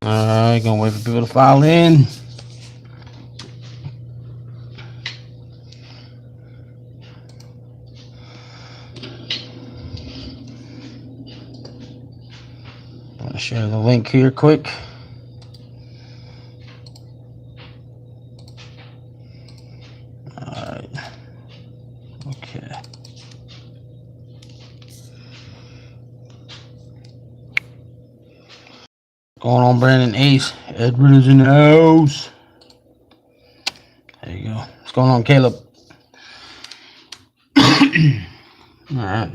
Alright, gonna wait for people to file in. I'm gonna share the link here quick. Alright. Okay. Going on, Brandon Ace. Edward is in the house. There you go. What's going on, Caleb? Alright.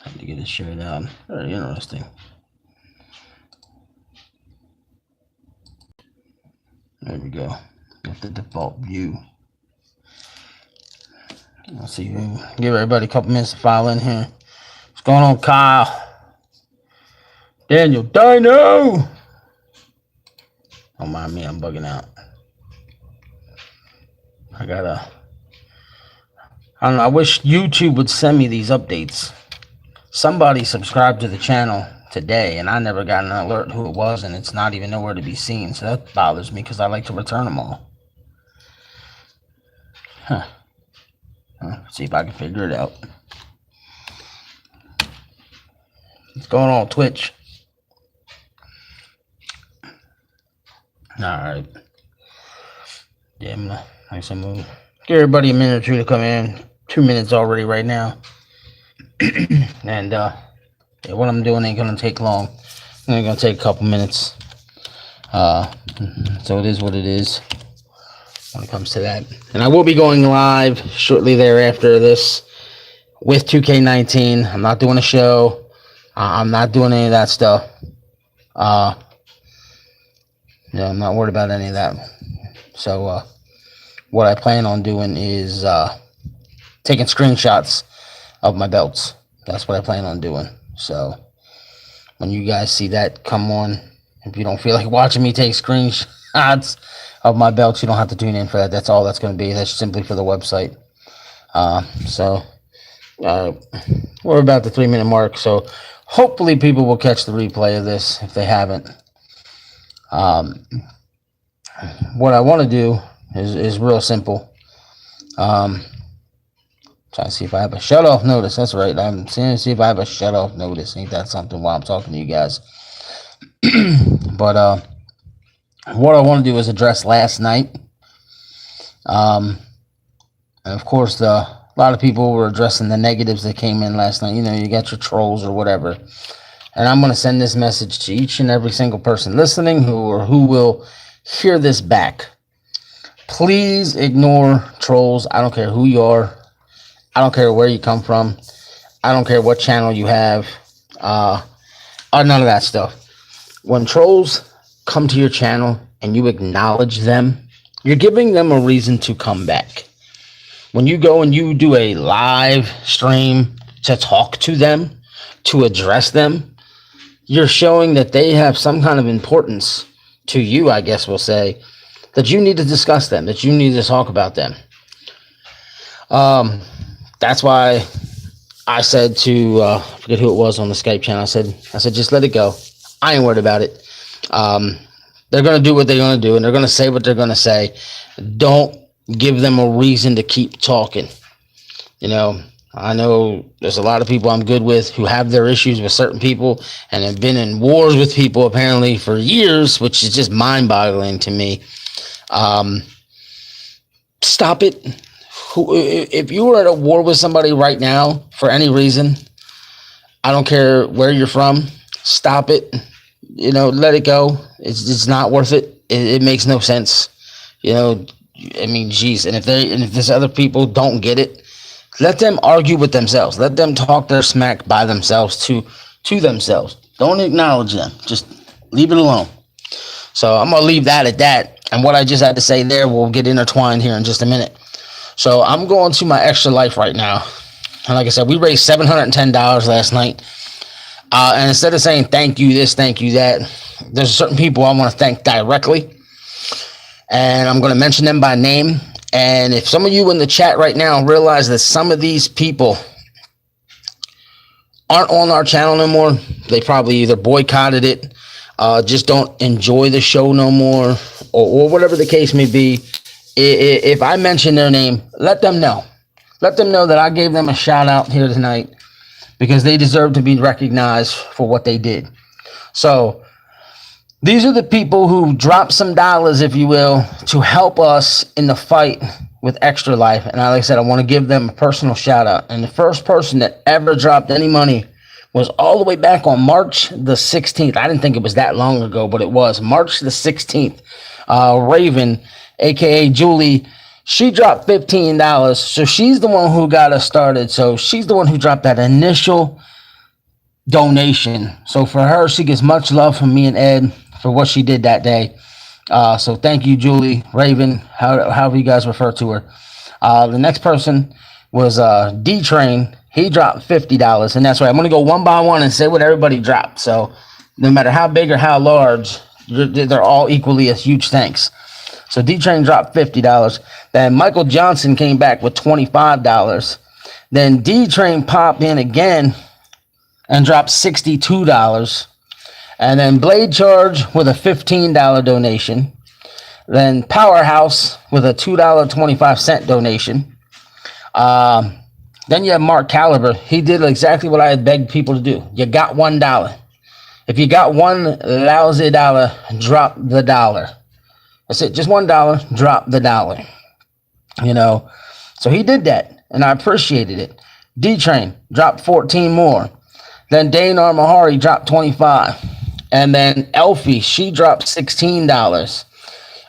Time to get this shared out. Very interesting. There we go. Got the default view. Let's see. Give everybody a couple minutes to file in here. What's going on, Kyle? Daniel Dino. Don't mind me, I'm bugging out. I don't know, I wish YouTube would send me these updates. Somebody subscribed to the channel today and I never got an alert who it was, and it's not even nowhere to be seen. So that bothers me because I like to return them all. Huh. Let's see if I can figure it out. What's going on, Twitch? Alright. Yeah, I'm gonna give everybody a minute or two to come in. 2 minutes already right now. And yeah, what I'm doing ain't gonna take long. It's only gonna take a couple minutes. So it is what it is when it comes to that. And I will be going live shortly thereafter this with 2K19. I'm not doing a show. I'm not doing any of that stuff. Yeah, I'm not worried about any of that. So what I plan on doing is taking screenshots of my belts. That's what I plan on doing. So when you guys see that come on, if you don't feel like watching me take screenshots of my belts, you don't have to tune in for that. That's all that's going to be. That's simply for the website. We're about the 3-minute mark, so hopefully people will catch the replay of this if they haven't. What I want to do is real simple. Trying to see if I have a shut-off notice. That's right. I'm seeing to see if I have a shut-off notice. Ain't that something while I'm talking to you guys? But what I want to do is address last night. And of course, a lot of people were addressing the negatives that came in last night. You know, you got your trolls or whatever. And I'm going to send this message to each and every single person listening who will hear this back. Please ignore trolls. I don't care who you are. I don't care where you come from. I don't care what channel you have. None of that stuff. When trolls come to your channel and you acknowledge them, you're giving them a reason to come back. When you go and you do a live stream to talk to them, to address them, you're showing that they have some kind of importance to you, I guess we'll say, that you need to discuss them, that you need to talk about them. That's why I said to, I forget who it was on the Skype channel, I said, just let it go. I ain't worried about it. They're going to do what they're going to do, and they're going to say what they're going to say. Don't give them a reason to keep talking. You know, I know there's a lot of people I'm good with who have their issues with certain people and have been in wars with people apparently for years, which is just mind-boggling to me. Stop it. If you were at a war with somebody right now for any reason, I don't care where you're from, stop it. You know, let it go. It's not worth it. It makes no sense. You know, I mean, geez. And if these other people don't get it, let them argue with themselves. Let them talk their smack by themselves to themselves. Don't acknowledge them. Just leave it alone. So I'm going to leave that at that. And what I just had to say there will get intertwined here in just a minute. So I'm going to my Extra Life right now. And like I said, we raised $710 last night. And instead of saying thank you this, thank you that, there's certain people I want to thank directly. And I'm going to mention them by name. And if some of you in the chat right now realize that some of these people aren't on our channel no more. They probably either boycotted it, just don't enjoy the show no more, or whatever the case may be. If I mention their name, let them know. Let them know that I gave them a shout out here tonight, because they deserve to be recognized for what they did. So these are the people who dropped some dollars, if you will, to help us in the fight with Extra Life. And like I said, I want to give them a personal shout out. And the first person that ever dropped any money was all the way back on March the 16th. I didn't think it was that long ago, but it was March the 16th. Raven, aka Julie, she dropped $15. So she's the one who got us started. So she's the one who dropped that initial donation. So for her, she gets much love from me and Ed for what she did that day. So thank you, Julie, Raven, however you guys refer to her. The next person was D-Train. He dropped $50. And that's right. I'm going to go one by one and say what everybody dropped. So no matter how big or how large, they're all equally a huge thanks. So D-Train dropped $50. Then Michael Johnson came back with $25. Then D-Train popped in again and dropped $62. And then Blade Charge with a $15 donation. Then Powerhouse with a $2.25 donation. Then you have Mark Caliber. He did exactly what I had begged people to do. You got $1. If you got one lousy dollar, drop the dollar. That's it. Just $1, drop the dollar. You know, so he did that, and I appreciated it. D-Train dropped 14 more. Then Danar Mahari dropped 25. And then Elfie, she dropped $16.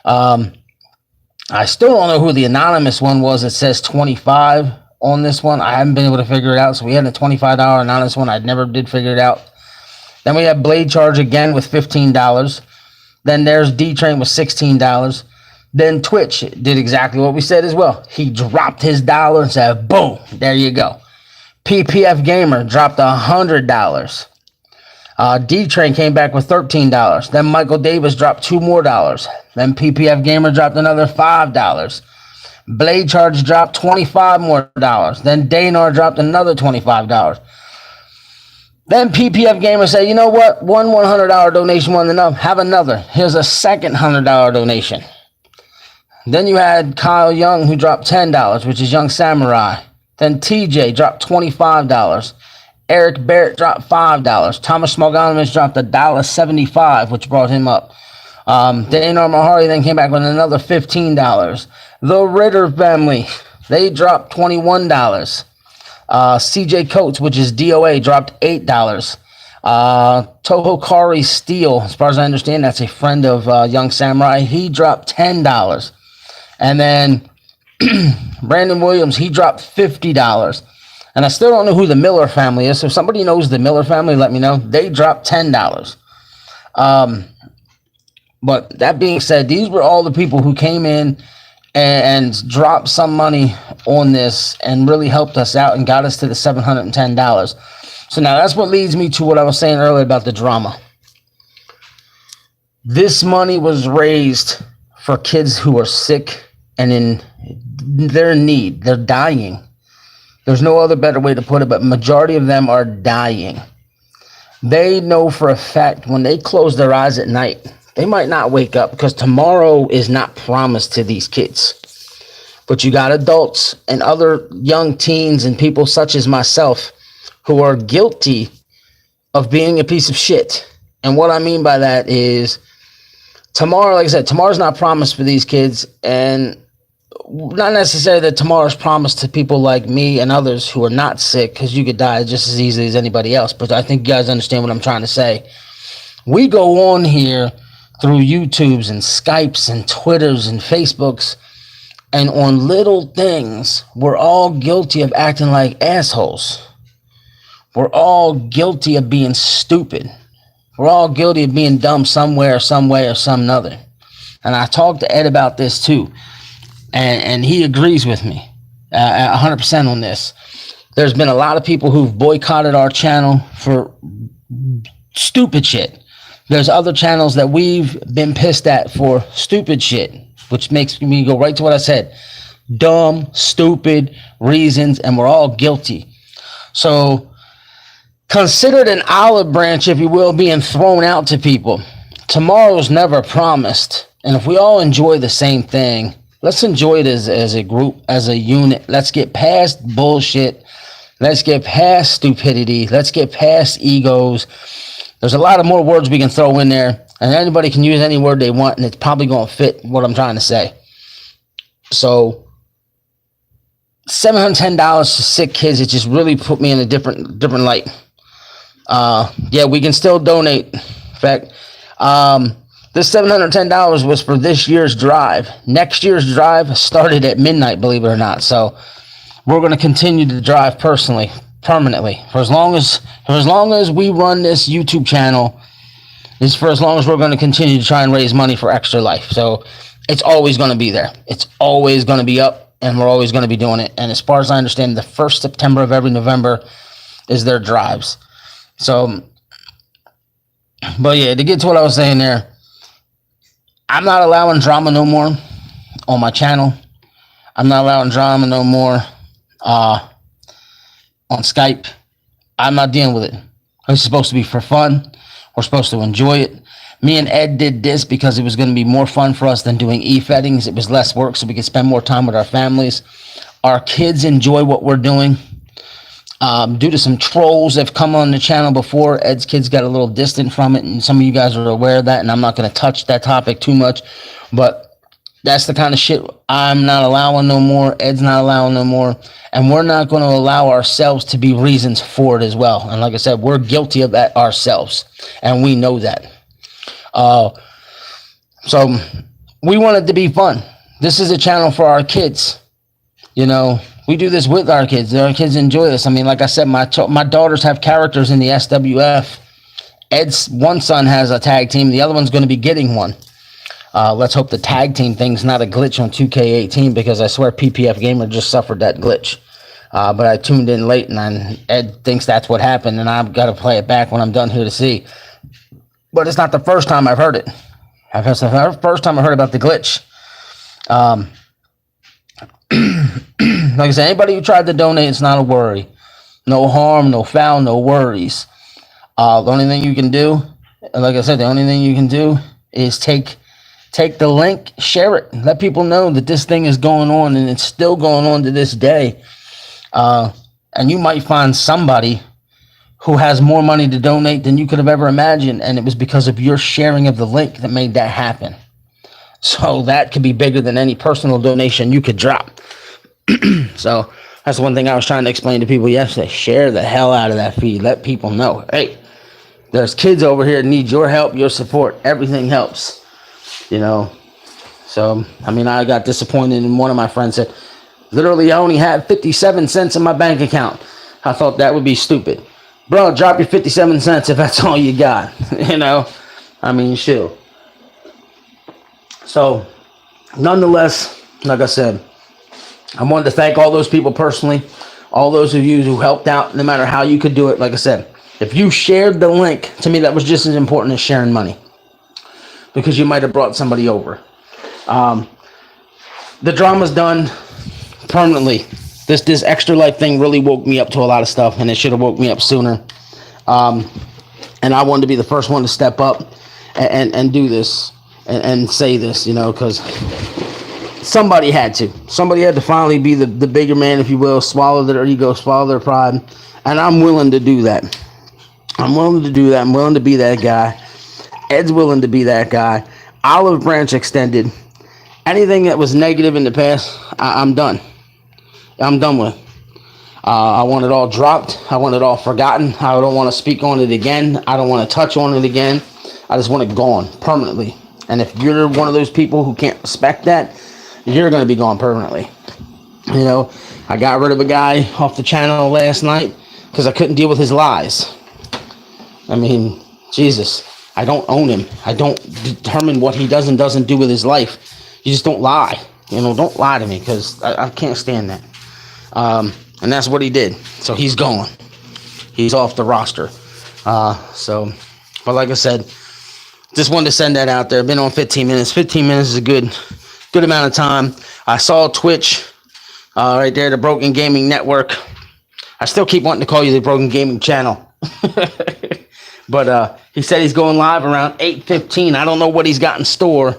I still don't know who the anonymous one was. It says 25 on this one. I haven't been able to figure it out. So we had a $25 anonymous one. I never did figure it out. Then we have Blade Charge again with $15. Then there's D-Train with $16. Then Twitch did exactly what we said as well. He dropped his dollar and said, boom, there you go. PPF Gamer dropped $100. D-Train came back with $13. Then Michael Davis dropped $2 more. Then PPF Gamer dropped another $5. Blade Charge dropped $25 more. Then Danar dropped another $25. Then PPF Gamer said, you know what? One $100 donation wasn't enough. Have another. Here's a second $100 donation. Then you had Kyle Young, who dropped $10, which is Young Samurai. Then TJ dropped $25. Eric Barrett dropped $5. Thomas Smoganovic dropped $1.75, which brought him up. Danar Mahari then came back with another $15. The Ritter family, they dropped $21. CJ Coates, which is DOA, dropped $8. Toho Kari Steel, as far as I understand, that's a friend of Young Samurai. He dropped $10. And then Brandon Williams, he dropped $50. And I still don't know who the Miller family is. So if somebody knows the Miller family, let me know. They dropped $10. But that being said, these were all the people who came in and dropped some money on this and really helped us out and got us to the $710. So now that's what leads me to what I was saying earlier about the drama. This money was raised for kids who are sick and they're in need. They're dying. There's no other better way to put it, but majority of them are dying. They know for a fact when they close their eyes at night, they might not wake up because tomorrow is not promised to these kids. But you got adults and other young teens and people such as myself who are guilty of being a piece of shit. And what I mean by that is tomorrow, like I said, tomorrow's not promised for these kids, and not necessarily that tomorrow's promised to people like me and others who are not sick, because you could die just as easily as anybody else. But I think you guys understand what I'm trying to say. We go on here through YouTubes and Skypes and Twitters and Facebooks, and on little things, we're all guilty of acting like assholes. We're all guilty of being stupid. We're all guilty of being dumb somewhere, some way, or some other. And I talked to Ed about this too. And he agrees with me 100% on this. There's been a lot of people who've boycotted our channel for stupid shit. There's other channels that we've been pissed at for stupid shit, which makes me go right to what I said. Dumb, stupid reasons, and we're all guilty. So considered an olive branch, if you will, being thrown out to people. Tomorrow's never promised. And if we all enjoy the same thing, let's enjoy it as a group, as a unit. Let's get past bullshit. Let's get past stupidity. Let's get past egos. There's a lot of more words we can throw in there, and anybody can use any word they want, and it's probably going to fit what I'm trying to say. So $710 to sick kids, it just really put me in a different light. Yeah, we can still donate. In fact, this $710 was for this year's drive. Next year's drive started at midnight, believe it or not. So we're going to continue to drive permanently, for as long as we run this YouTube channel. Is for as long as we're going to continue to try and raise money for Extra Life. So it's always going to be there. It's always going to be up, and we're always going to be doing it. And as far as I understand, the first September of every November is their drives. So, but yeah, to get to what I was saying there, I'm not allowing drama no more on my channel. I'm not allowing drama no more on Skype. I'm not dealing with it. It's supposed to be for fun. We're supposed to enjoy it. Me and Ed did this because it was going to be more fun for us than doing e-fettings. It was less work, so we could spend more time with our families. Our kids enjoy what we're doing. Due to some trolls that have come on the channel before, Ed's kids got a little distant from it, and some of you guys are aware of that, and I'm not going to touch that topic too much, but that's the kind of shit I'm not allowing no more. Ed's not allowing no more, and we're not going to allow ourselves to be reasons for it as well. And like I said, we're guilty of that ourselves, and we know that. So we want it to be fun. This is a channel for our kids. You know, we do this with our kids. Our kids enjoy this. I mean, like I said, my daughters have characters in the SWF. Ed's one son has a tag team. The other one's going to be getting one. Let's hope the tag team thing's not a glitch on 2K18, because I swear PPF Gamer just suffered that glitch. But I tuned in late, and Ed thinks that's what happened, and I've got to play it back when I'm done here to see. But it's not the first time I've heard it. It's the first time I heard about the glitch. Like I said, anybody who tried to donate, it's not a worry. No harm, no foul, no worries. The only thing you can do, like I said, the only thing you can do is take the link, share it, let people know that this thing is going on, and it's still going on to this day. And you might find somebody who has more money to donate than you could have ever imagined, and it was because of your sharing of the link that made that happen. So that could be bigger than any personal donation you could drop. So that's one thing I was trying to explain to people yesterday. Share the hell out of that feed. Let people know, hey, there's kids over here that need your help, your support. Everything helps, you know. So, I mean, I got disappointed, and one of my friends said, literally, I only had 57 cents in my bank account. I thought that would be stupid. Bro, drop your 57 cents if that's all you got. You know, I mean, shoot. So, nonetheless, like I said, I wanted to thank all those people personally, all those of you who helped out, no matter how you could do it. Like I said, if you shared the link, to me, that was just as important as sharing money, because you might have brought somebody over. The drama's done permanently. This Extra Life thing really woke me up to a lot of stuff, and it should have woke me up sooner. And I wanted to be the first one to step up and do this and say this, you know, because somebody had to. Somebody had to finally be the bigger man, if you will, swallow their ego, swallow their pride. And I'm willing to do that. I'm willing to do that. I'm willing to be that guy. Ed's willing to be that guy. Olive branch extended. Anything that was negative in the past, I'm done. I'm done with. I want it all dropped. I want it all forgotten. I don't want to speak on it again. I don't want to touch on it again. I just want it gone permanently. And if you're one of those people who can't respect that, you're going to be gone permanently. You know, I got rid of a guy off the channel last night because I couldn't deal with his lies. I mean, Jesus, I don't own him. I don't determine what he does and doesn't do with his life. You just don't lie. You know, don't lie to me, because I can't stand that. And that's what he did. So he's gone. He's off the roster. But like I said, just wanted to send that out there. Been on 15 minutes. 15 minutes is a good amount of time. I saw Twitch right there, the Broken Gaming Network. I still keep wanting to call you the Broken Gaming Channel. But he said he's going live around 8:15. I don't know what he's got in store.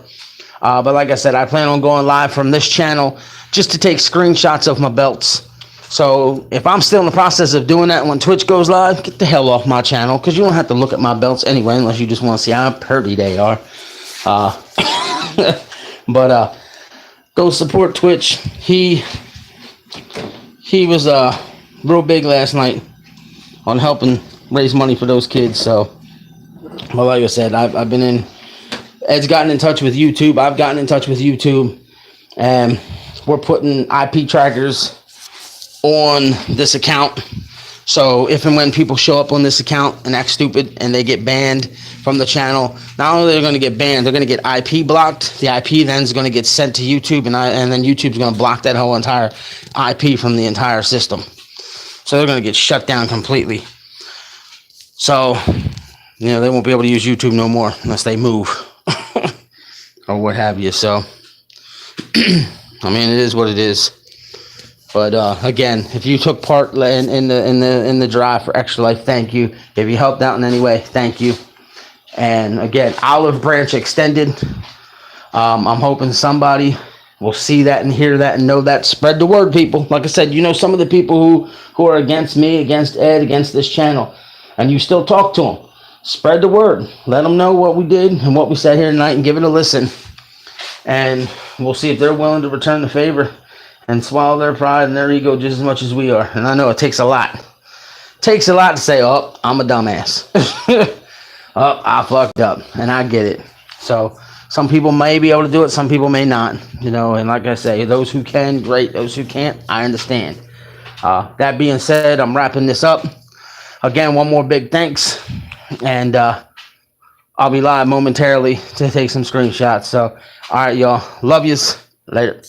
But like I said, I plan on going live from this channel just to take screenshots of my belts. So if I'm still in the process of doing that when Twitch goes live, get the hell off my channel, because you don't have to look at my belts anyway unless you just want to see how pretty they are. But go support Twitch. He was real big last night on helping raise money for those kids. So, well, like I said, I've been in. Ed's gotten in touch with YouTube. I've gotten in touch with YouTube, and we're putting IP trackers on this account. So if and when people show up on this account and act stupid and they get banned from the channel, not only are they going to get banned, they're going to get IP blocked. The IP then is going to get sent to YouTube, and then YouTube's going to block that whole entire IP from the entire system. So they're going to get shut down completely. So, they won't be able to use YouTube no more unless they move or what have you. So, I mean, it is what it is. But again, if you took part in the drive for Extra Life, thank you. If you helped out in any way, thank you. And again, Olive Branch Extended. I'm hoping somebody will see that and hear that and know that. Spread the word, people. Like I said, some of the people who are against me, against Ed, against this channel, and you still talk to them. Spread the word. Let them know what we did and what we said here tonight, and give it a listen. And we'll see if they're willing to return the favor and swallow their pride and their ego just as much as we are. And I know it takes a lot. It takes a lot to say, oh, I'm a dumbass. Oh, I fucked up. And I get it. So some people may be able to do it. Some people may not. And like I say, those who can, great. Those who can't, I understand. That being said, I'm wrapping this up. Again, one more big thanks. And I'll be live momentarily to take some screenshots. So, all right, y'all. Love yous. Later.